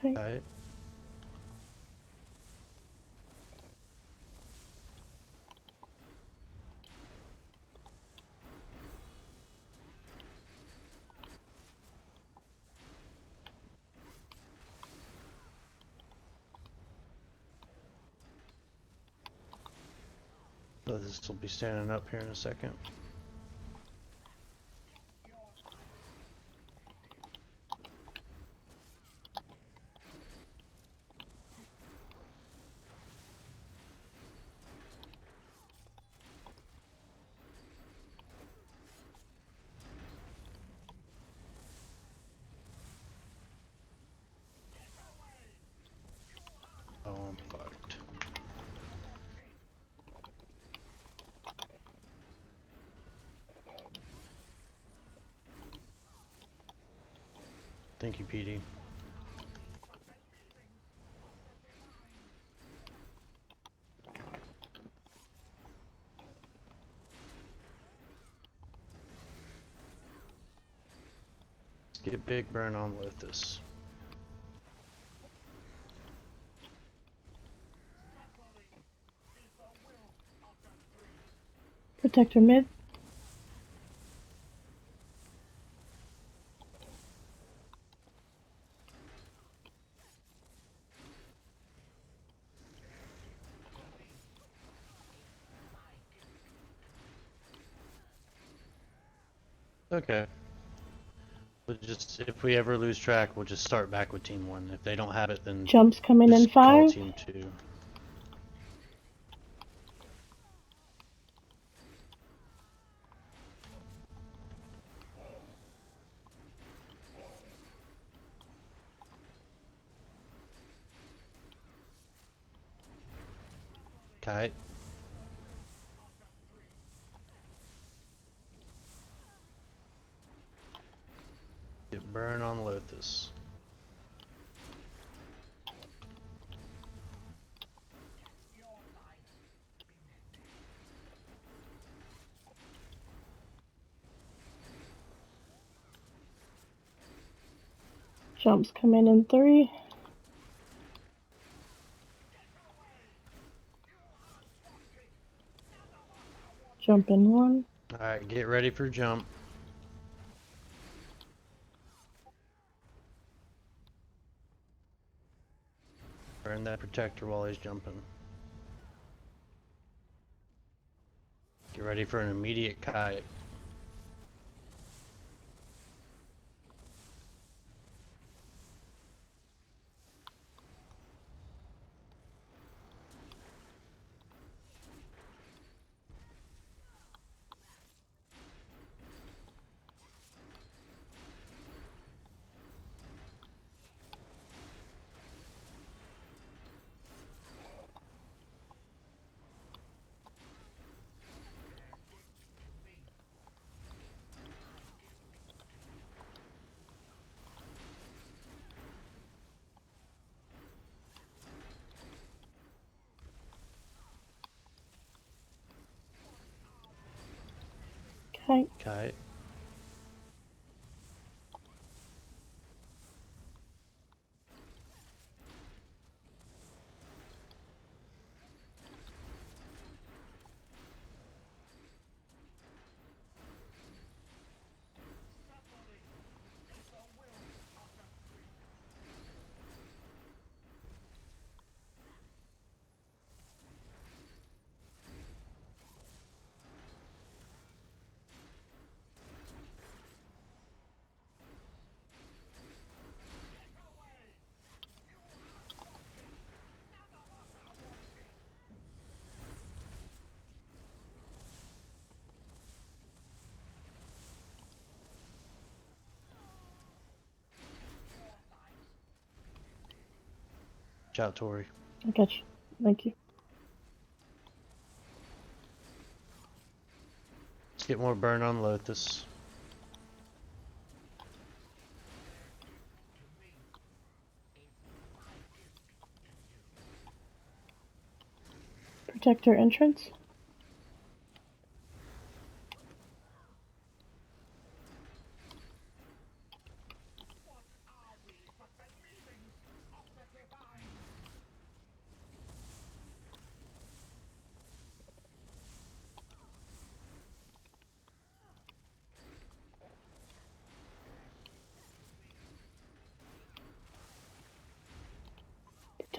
Okay. Alright. So this will be standing up here in a second. Oh, I'm fucked. Thank you, PD. Let's get big burn on with this. Protector mid. Okay. We'll just, if we ever lose track, we'll just start back with team 1. If they don't have it, then Jumps coming in just call 5. team 2. Kite. Get burn on Lothus. Jumps coming in 3. Jump in 1. Alright, get ready for jump. Burn that protector while he's jumping. Get ready for an immediate kite. Okay. Kite. Watch out, Tori. I got you. Thank you. Let's get more burn on Lothus. Protector entrance.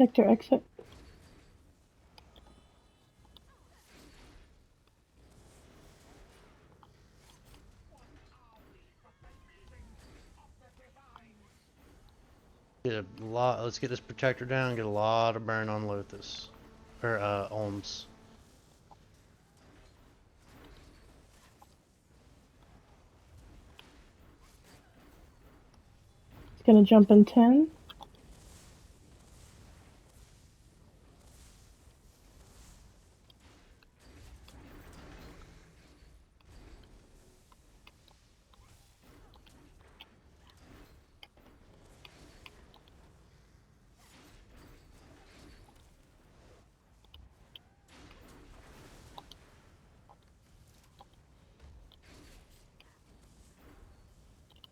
Protector exit. Get a lot. Let's get this protector down. Get a lot of burn on Lothus, or Ohms. It's gonna jump in 10.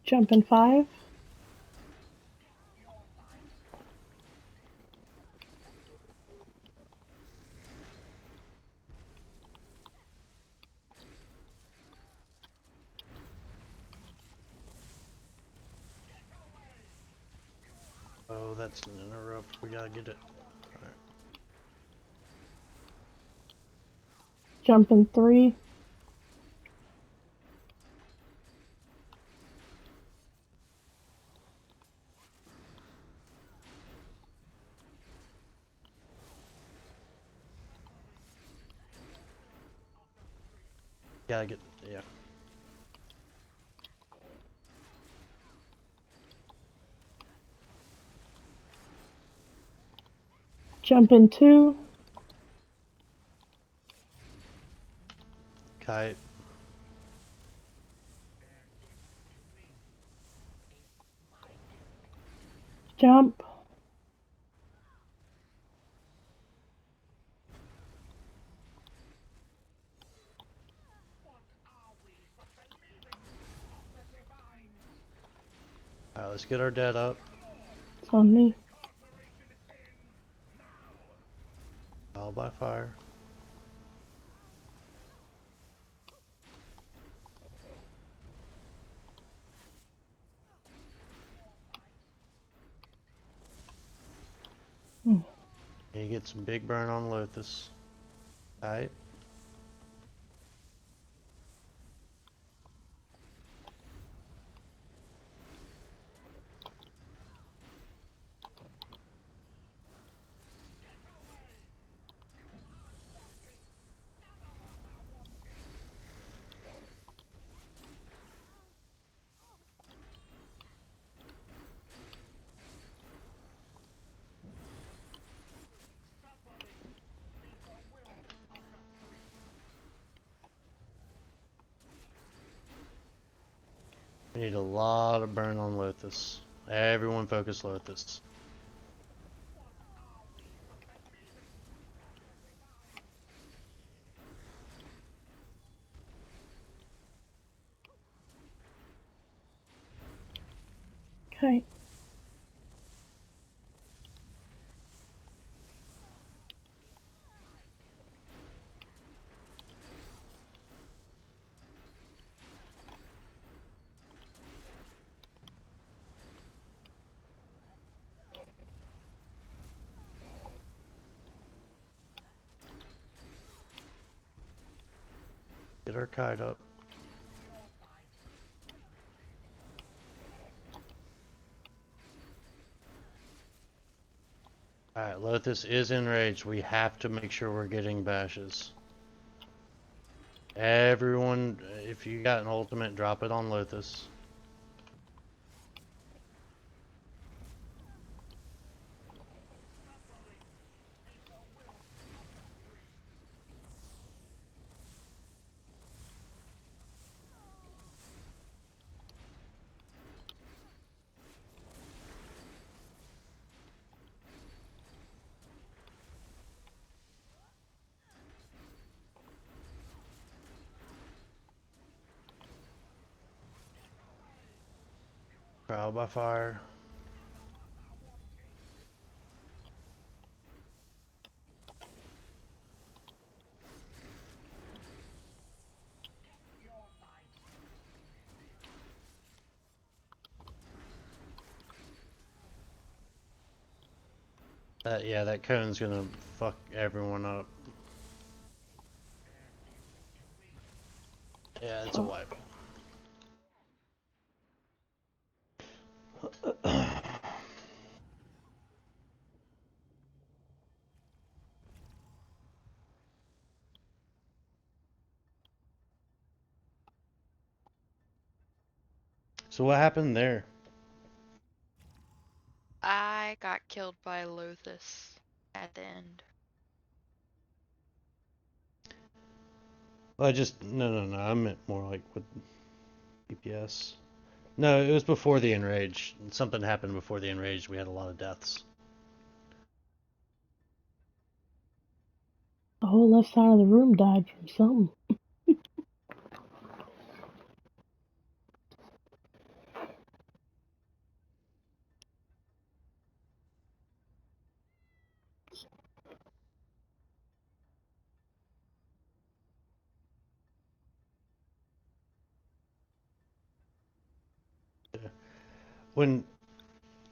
Jump in 5. Oh, that's an interrupt. We gotta get it. Alright. Jump in 3. Gotta get. Yeah. Jump in 2. Kite. Jump. Alright, let's get our dead up. It's on me. All by fire. Hmm. You get some big burn on Lothus. Alright. We need a lot of burn on Lothus. Everyone focus Lothus. Okay. Get our kite up. Alright, Lothus is enraged. We have to make sure we're getting bashes. Everyone, if you got an ultimate, drop it on Lothus. Trial by fire. Yeah, that cone's gonna fuck everyone up. Yeah, it's a Fuck. wipe. So what happened there? I got killed by Lothus at the end. Well, no. I meant more like with DPS. No, it was before the enrage. Something happened before the enrage. We had a lot of deaths. The whole left side of the room died from something. When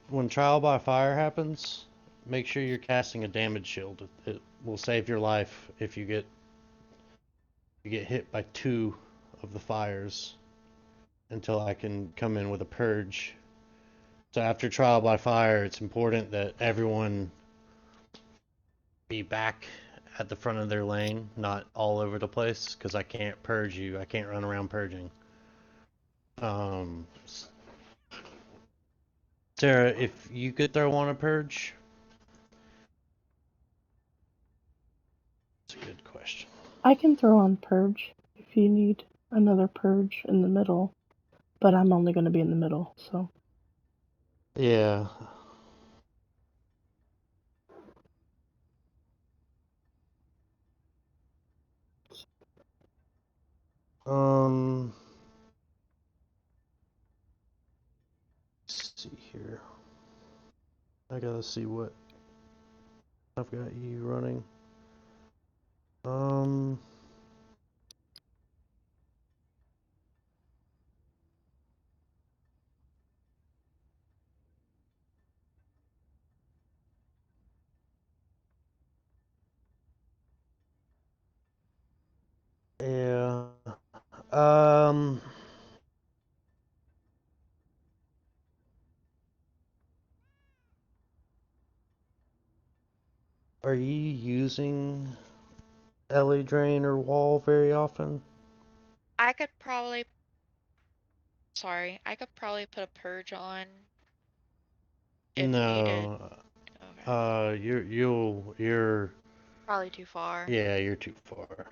when trial by fire happens, make sure you're casting a damage shield. It will save your life if you get hit by 2 of the fires until I can come in with a purge. So after trial by fire, it's important that everyone be back at the front of their lane, not all over the place, because I can't purge you. I can't run around purging. Um, Sarah, if you could throw on a purge, it's a good question. I can throw on Purge if you need another Purge in the middle, but I'm only going to be in the middle, so. Yeah. Um, let's see here. I gotta see what I've got you running. Um, yeah. Um, are you using LA Drain or Wall very often? I could probably, I could probably put a purge on if needed. No. Okay. You're Probably too far. yeah, you're too far.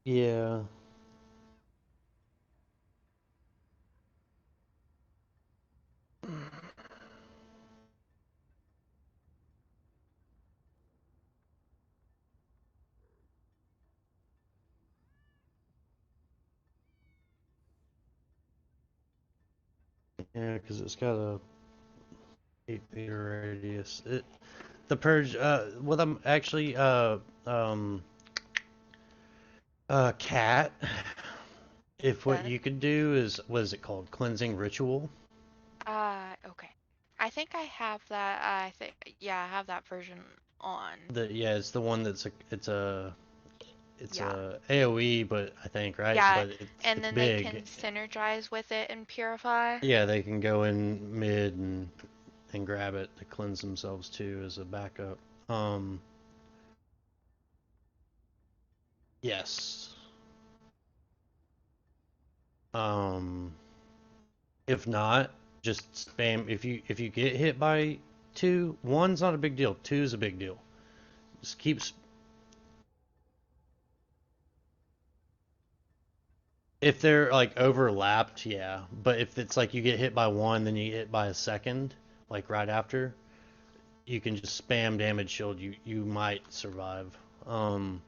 Yeah. Yeah, because it's got a 8-meter radius. The purge. What I'm actually um cat. If what That. you could do is what is it called? Cleansing ritual. Okay. I think I have that. I think, yeah, I have that version on. Yeah, it's the one that's it's Yeah. a AOE, but I think right, Yeah, but and it's then they big. can synergize with it and purify. Yeah, they can go in mid and grab it to cleanse themselves too as a backup. Um, yes. Um, if not, just spam. If you get hit by 2, 1's not a big deal. 2's a big deal. Just keep. If they're like overlapped, yeah. But if it's like you get hit by 1, then you get hit by a second, like right after, you can just spam damage shield. You might survive. Um,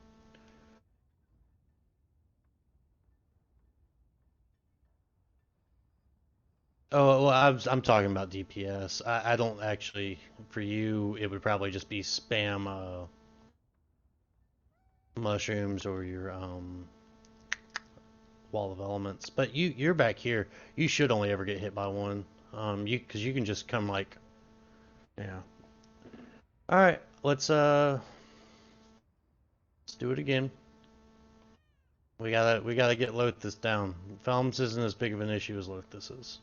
Oh, well, I'm talking about DPS. I don't actually. For you, it would probably just be spam mushrooms or your wall of elements. But you're back here. You should only ever get hit by one. Because you can just come like, yeah. All right, let's do it again. We gotta get Lothus down. Felms isn't as big of an issue as Lothus is.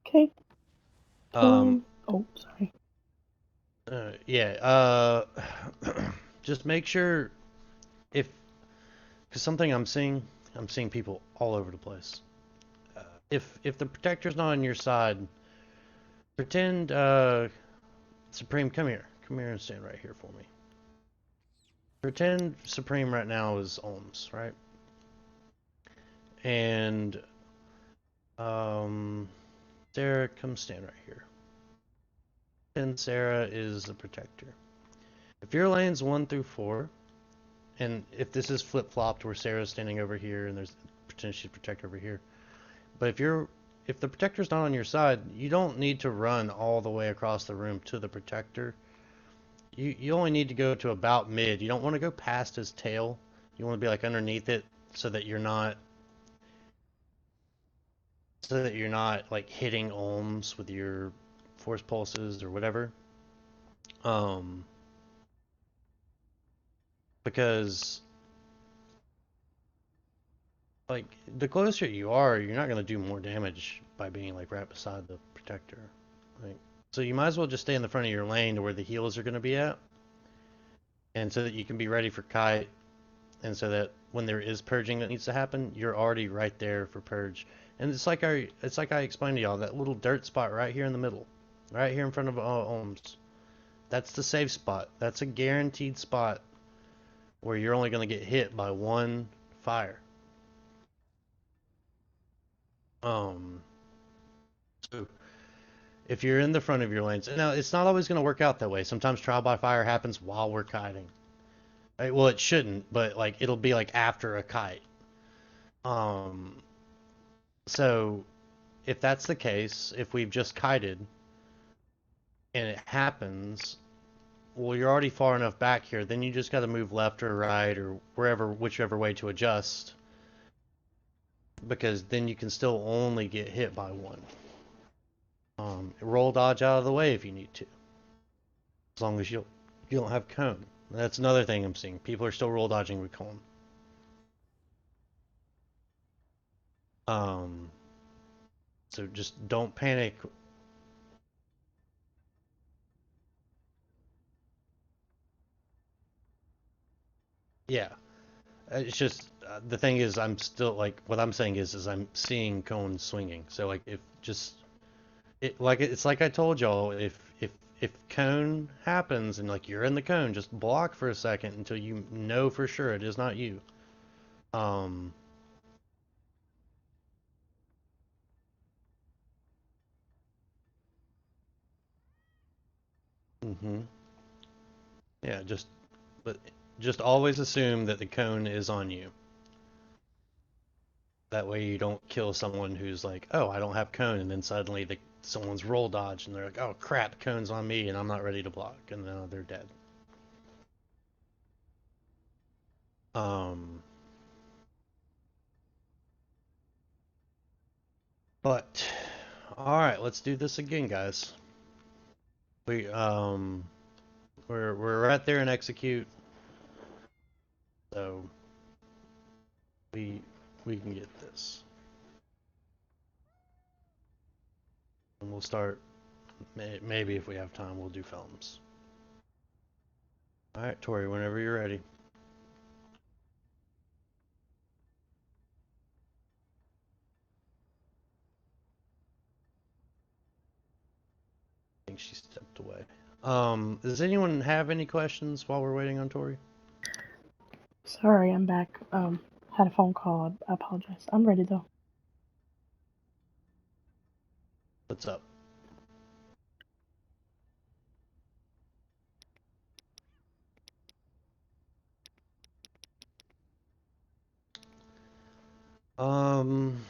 Okay. Um, Oh, sorry. yeah. Just make sure if, because something I'm seeing people all over the place. If the protector's not on your side, pretend Supreme, come here. Come here and stand right here for me. Pretend Supreme right now is Ohms, right? And Sarah, come stand right here. And Sarah is the protector. If your lane's 1 through 4, and if this is flip-flopped where Sarah's standing over here and there's potentially a protector over here, but if the protector's not on your side, you don't need to run all the way across the room to the protector. You only need to go to about mid. You don't want to go past his tail. You want to be like underneath it so that you're not like hitting ohms with your force pulses or whatever. Because like the closer you are, you're not gonna do more damage by being like right beside the protector. Like, so you might as well just stay in the front of your lane to where the heals are gonna be at, and so that you can be ready for kite, and so that when there is purging that needs to happen, you're already right there for purge. And it's like I explained to y'all, that little dirt spot right here in the middle, right here in front of ohms. That's the safe spot. That's a guaranteed spot where you're only gonna get hit by one fire. So if you're in the front of your lanes, now it's not always going to work out that way. Sometimes trial by fire happens while we're kiting. Right? Well, it shouldn't, but like it'll be like after a kite. Um, so if that's the case, if we've just kited and it happens, well, you're already far enough back here. Then you just got to move left or right or wherever, whichever way to adjust, because then you can still only get hit by one. Roll dodge out of the way if you need to, as long as you don't have cone. That's another thing I'm seeing. People are still roll dodging with cone. Um, so just don't panic. Yeah, it's just the thing is I'm still like what I'm saying is I'm seeing cone swinging. So like if just it's like I told y'all, if cone happens and like you're in the cone, just block for a second until you know for sure it is not you. Um, hmm Yeah, but just always assume that the cone is on you. That way you don't kill someone who's like, oh, I don't have cone, and then suddenly someone's roll dodge and they're like, oh crap, cone's on me and I'm not ready to block, and then they're dead. Um, but all right, let's do this again, guys. We we're right there in execute, so we we can get this, and we'll start. Maybe if we have time, we'll do films. All right, Tori, whenever you're ready. I think she stepped away. Does anyone have any questions while we're waiting on Tori? Sorry, I'm back. Had a phone call. I apologize. I'm ready though. What's up? Um,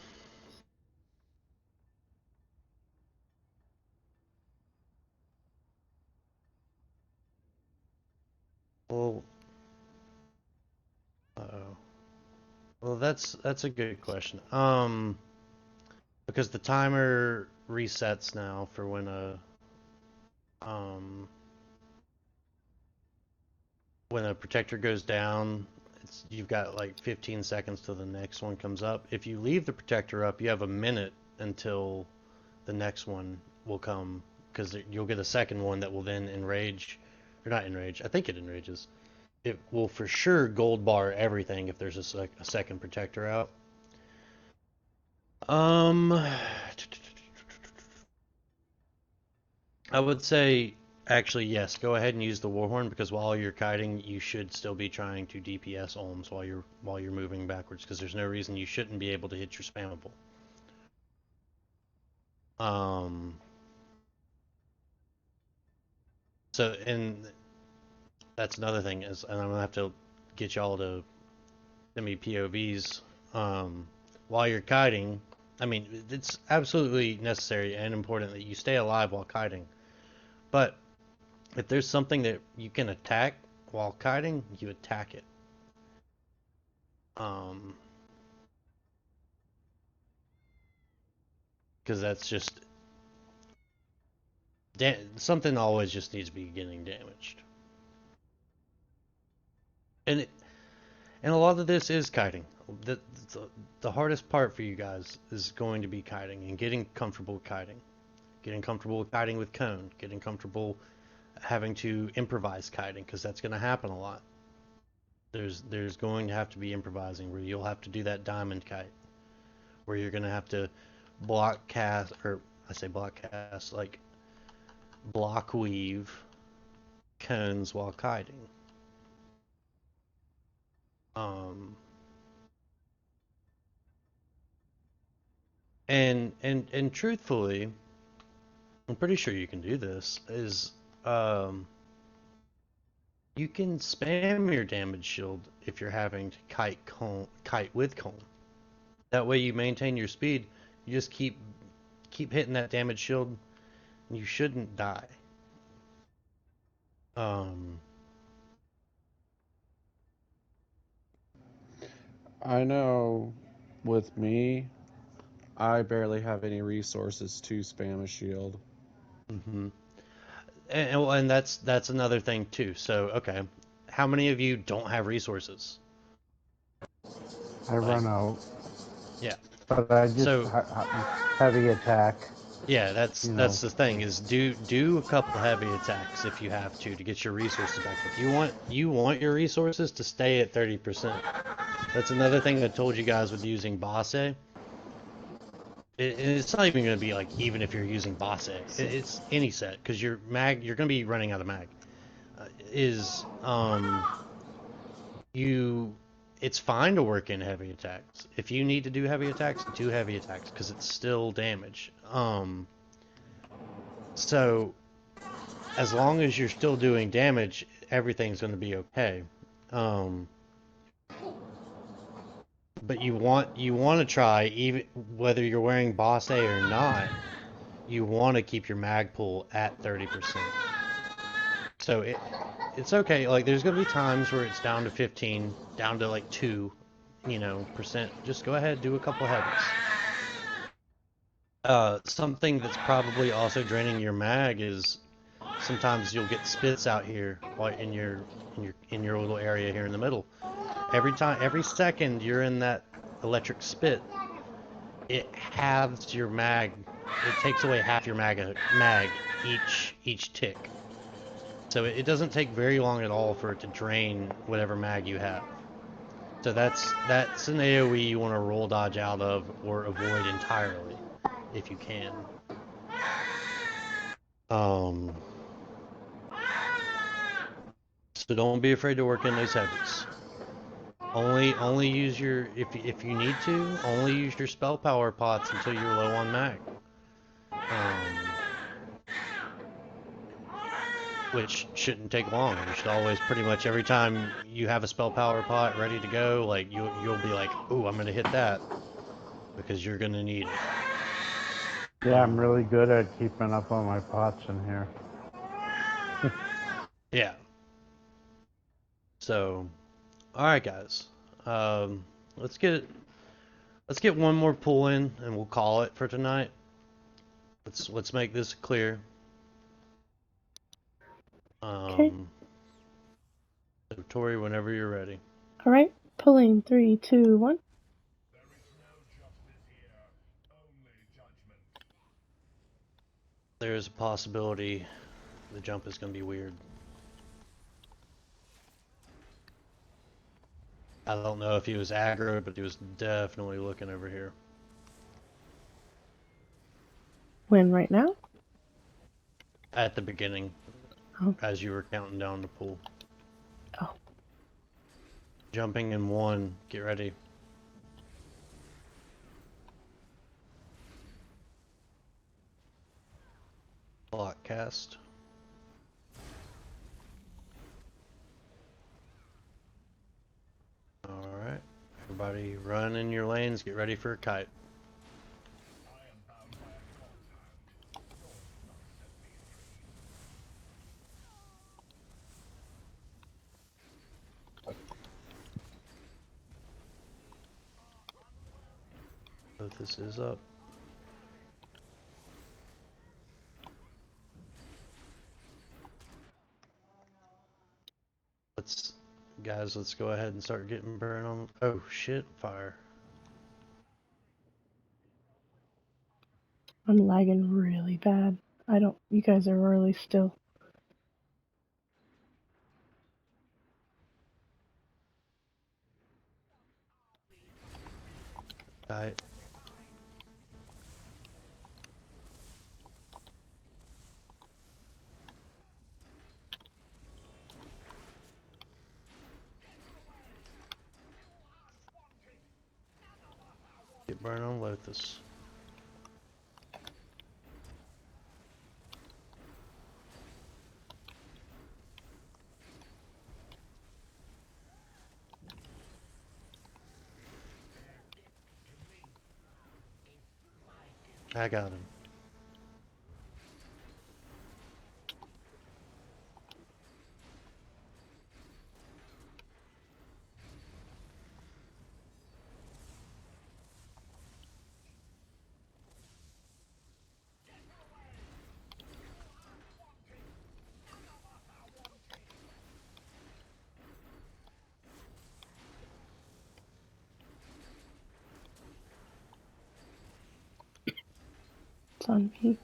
Well, well, that's a good question. Because the timer resets now for um when a protector goes down. You've got like 15 seconds till the next one comes up. If you leave the protector up, you have a minute until the next one will come, because you'll get a second one that will then enrage, or not enrage. I think it enrages. It will for sure gold bar everything if there's a second protector out. I would say actually yes. Go ahead and use the Warhorn, because while you're kiting, you should still be trying to DPS Olms while you're moving backwards, because there's no reason you shouldn't be able to hit your spammable. So, and that's another thing is, and I'm gonna have to get y'all to send me POVs. While you're kiting, I mean, it's absolutely necessary and important that you stay alive while kiting. But if there's something that you can attack while kiting, you attack it. Because that's just something always just needs to be getting damaged. And a lot of this is kiting. The hardest part for you guys is going to be kiting and getting comfortable kiting. Getting comfortable with kiting with cone. Getting comfortable having to improvise kiting, because that's going to happen a lot. There's going to have to be improvising where you'll have to do that diamond kite, where you're going to have to block cast, or I say block cast, like block weave cones while kiting. And truthfully, I'm pretty sure you can do this, is you can spam your damage shield if you're having to kite with cone. That way you maintain your speed. You just keep hitting that damage shield, and you shouldn't die. I know with me, I barely have any resources to spam a shield. And that's another thing too. So, okay, how many of you don't have resources? I run out. Yeah. But I just So, heavy attack. yeah, that's You know. the thing, is do a couple heavy attacks if you have to get your resources back up. You want your resources to stay at 30%. That's another thing I told you guys with using Basse. It's not even going to be like, even if you're using Basse, it's any set, because you're going to be running out of mag. It's fine to work in heavy attacks. If you need to do heavy attacks, do heavy attacks, because it's still damage. So as long as you're still doing damage, everything's going to be okay. But you want to try, even whether you're wearing Boss A or not, you want to keep your mag pool at 30%. So it's okay. Like, there's going to be times where it's down to 15, down to like 2, percent. Just go ahead, do a couple heavies. Something that's probably also draining your mag is sometimes you'll get spits out here while in your little area here in the middle. Every second you're in that electric spit, it halves your mag. It takes away half your mag each tick. So it doesn't take very long at all for it to drain whatever mag you have. So that's an AoE you want to roll dodge out of or avoid entirely if you can. So don't be afraid to work in those heavies. Only use your, if you need to, only use your spell power pots until you're low on mag. Which shouldn't take long. You should always, pretty much every time you have a spell power pot ready to go, like you'll be like, "Ooh, I'm gonna hit that," because you're gonna need it. Yeah, I'm really good at keeping up on my pots in here. Yeah. So, all right, guys. Let's get one more pull in, and we'll call it for tonight. Let's make this clear. Okay. So Tori, whenever you're ready. All right. Pulling 3, 2, 1. There's a possibility the jump is going to be weird. I don't know if he was aggro, but he was definitely looking over here. When right now? At the beginning, Oh. as you were counting down the pool. Oh. Jumping in 1, get ready. Block cast. Alright, everybody run in your lanes, get ready for a kite. So this is up. Let's go ahead and start getting burned on. Oh shit, fire. I'm lagging really bad. You guys are really still. Kite. Get burned on Lothus. I got him. It's on me.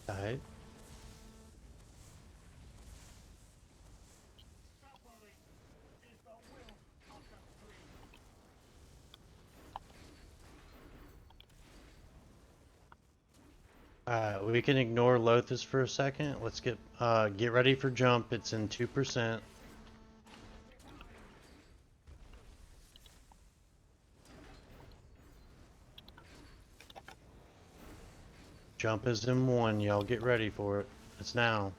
Kite. Alright, we can ignore Lothus for a second. Let's get ready for jump. It's in 2%. Jump is in 1, y'all get ready for it. It's now.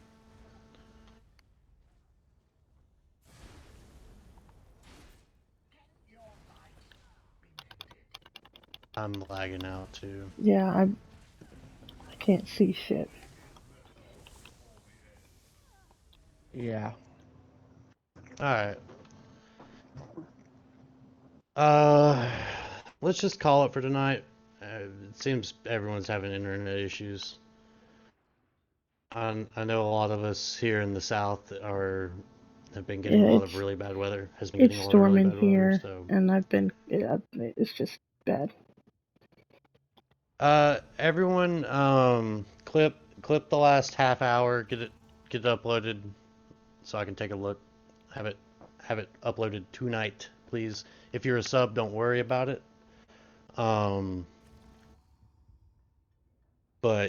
I'm lagging out too. Yeah, I can't see shit. Yeah. Alright. Let's just call it for tonight. It seems everyone's having internet issues. I know a lot of us here in the south have been getting a lot of really bad weather. Has been It's getting a lot of really storming bad weather. here, So and it's just bad. everyone, clip the last half hour, get it uploaded, so I can take a look. Have it uploaded tonight, please. If you're a sub, don't worry about it. But